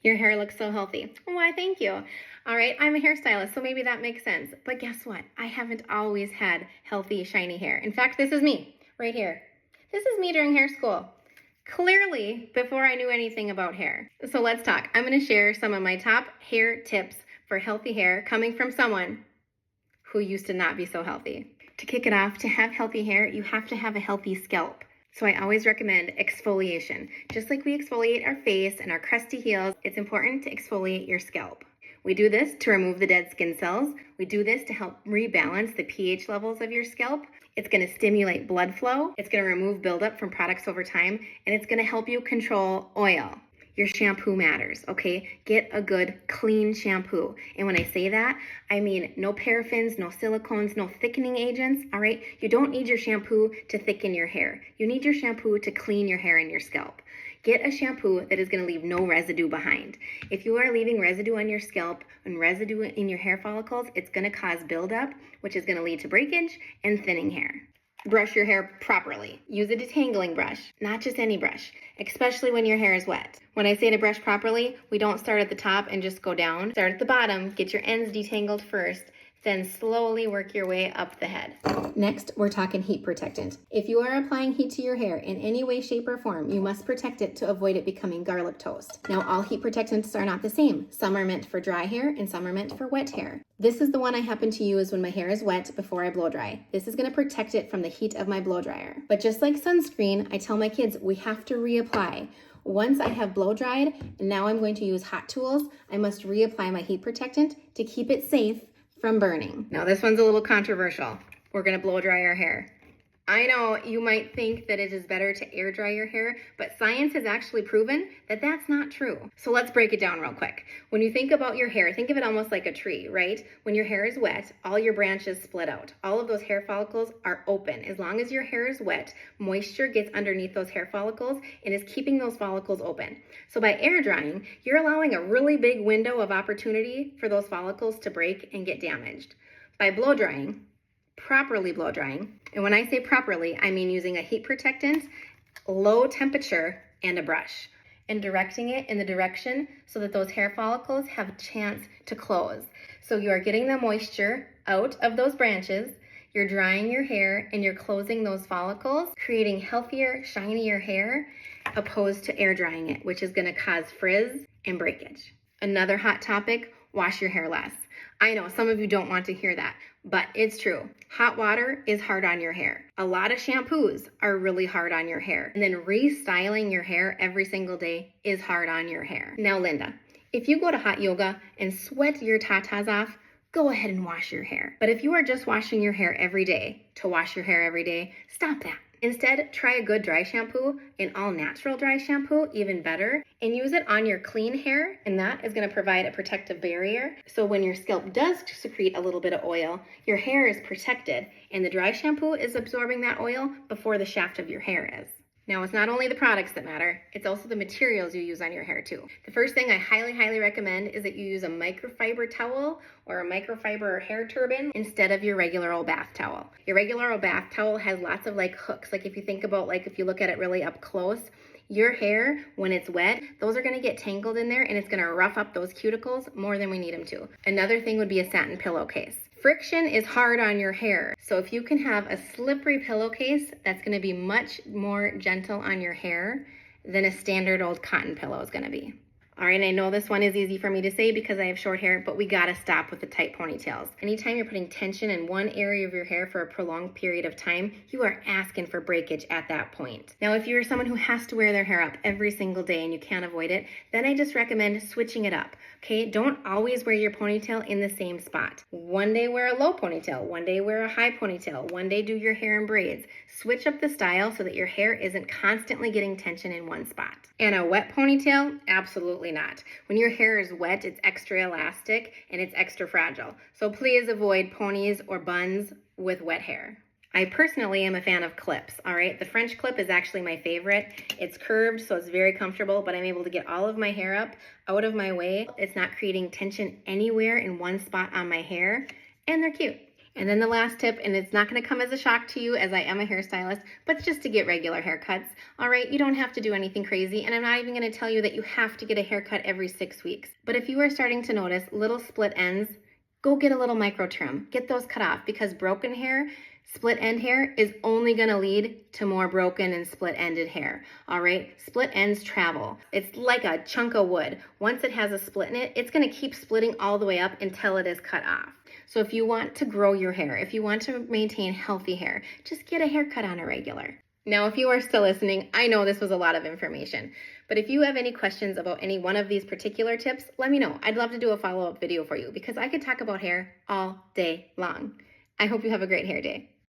Your hair looks so healthy. Why, thank you. All right, I'm a hairstylist, so maybe that makes sense. But guess what? I haven't always had healthy, shiny hair. In fact, this is me right here. This is me during hair school. Clearly, before I knew anything about hair. So let's talk. I'm going to share some of my top hair tips for healthy hair coming from someone who used to not be so healthy. To kick it off, to have healthy hair, you have to have a healthy scalp. So I always recommend exfoliation. Just like we exfoliate our face and our crusty heels, it's important to exfoliate your scalp. We do this to remove the dead skin cells. We do this to help rebalance the pH levels of your scalp. It's going to stimulate blood flow. It's going to remove buildup from products over time, and it's going to help you control oil. Your shampoo matters, okay? Get a good, clean shampoo. And when I say that, I mean no paraffins, no silicones, no thickening agents, all right? You don't need your shampoo to thicken your hair. You need your shampoo to clean your hair and your scalp. Get a shampoo that is going to leave no residue behind. If you are leaving residue on your scalp and residue in your hair follicles, it's going to cause buildup, which is going to lead to breakage and thinning hair. Brush your hair properly. Use a detangling brush, not just any brush, especially when your hair is wet. When I say to brush properly, we don't start at the top and just go down. Start at the bottom, get your ends detangled first, then slowly work your way up the head. Next, we're talking heat protectant. If you are applying heat to your hair in any way, shape, or form, you must protect it to avoid it becoming garlic toast. Now, all heat protectants are not the same. Some are meant for dry hair and some are meant for wet hair. This is the one I happen to use when my hair is wet before I blow dry. This is going to protect it from the heat of my blow dryer. But just like sunscreen, I tell my kids we have to reapply. Once I have blow dried, and now I'm going to use hot tools, I must reapply my heat protectant to keep it safe from burning. Now this one's a little controversial. We're gonna blow dry our hair. I know you might think that it is better to air dry your hair, but science has actually proven that that's not true. So let's break it down real quick. When you think about your hair, think of it almost like a tree, right? When your hair is wet, all your branches split out. All of those hair follicles are open. As long as your hair is wet, moisture gets underneath those hair follicles and is keeping those follicles open. So by air drying, you're allowing a really big window of opportunity for those follicles to break and get damaged. By blow drying, properly blow drying, and when I say properly, I mean using a heat protectant, low temperature, and a brush, and directing it in the direction so that those hair follicles have a chance to close. So you are getting the moisture out of those branches, you're drying your hair, and you're closing those follicles, creating healthier, shinier hair, opposed to air drying it, which is gonna cause frizz and breakage. Another hot topic, wash your hair less. I know some of you don't want to hear that, but it's true. Hot water is hard on your hair. A lot of shampoos are really hard on your hair. And then restyling your hair every single day is hard on your hair. Now, Linda, if you go to hot yoga and sweat your tatas off, go ahead and wash your hair. But if you are just washing your hair every day to wash your hair every day, stop that. Instead, try a good dry shampoo, an all-natural dry shampoo, even better, and use it on your clean hair, and that is going to provide a protective barrier. So when your scalp does secrete a little bit of oil, your hair is protected, and the dry shampoo is absorbing that oil before the shaft of your hair is. Now, it's not only the products that matter, it's also the materials you use on your hair too. The first thing I highly recommend is that you use a microfiber towel or a microfiber hair turban instead of your regular old bath towel. Your regular old bath towel has lots of like hooks. Like if you think about if you look at it really up close, your hair, when it's wet, those are gonna get tangled in there and it's gonna rough up those cuticles more than we need them to. Another thing would be a satin pillowcase. Friction is hard on your hair, so if you can have a slippery pillowcase, that's going to be much more gentle on your hair than a standard old cotton pillow is going to be. All right, I know this one is easy for me to say because I have short hair, but we gotta stop with the tight ponytails. Anytime you're putting tension in one area of your hair for a prolonged period of time, you are asking for breakage at that point. Now, if you're someone who has to wear their hair up every single day and you can't avoid it, then I just recommend switching it up, okay? Don't always wear your ponytail in the same spot. One day wear a low ponytail, one day wear a high ponytail, one day do your hair in braids. Switch up the style so that your hair isn't constantly getting tension in one spot. And a wet ponytail? Absolutely not. When your hair is wet, it's extra elastic and it's extra fragile. So please avoid ponies or buns with wet hair. I personally am a fan of clips, all right? The French clip is actually my favorite. It's curved, so it's very comfortable, but I'm able to get all of my hair up out of my way. It's not creating tension anywhere in one spot on my hair, and they're cute. And then the last tip, and it's not going to come as a shock to you as I am a hairstylist, but just to get regular haircuts. All right, you don't have to do anything crazy, and I'm not even going to tell you that you have to get a haircut every 6 weeks. But if you are starting to notice little split ends, go get a little micro trim. Get those cut off, because broken hair, split end hair, is only going to lead to more broken and split ended hair. All right, split ends travel. It's like a chunk of wood. Once it has a split in it, it's going to keep splitting all the way up until it is cut off. So if you want to grow your hair, if you want to maintain healthy hair, just get a haircut on a regular. Now, if you are still listening, I know this was a lot of information, but if you have any questions about any one of these particular tips, let me know. I'd love to do a follow-up video for you, because I could talk about hair all day long. I hope you have a great hair day.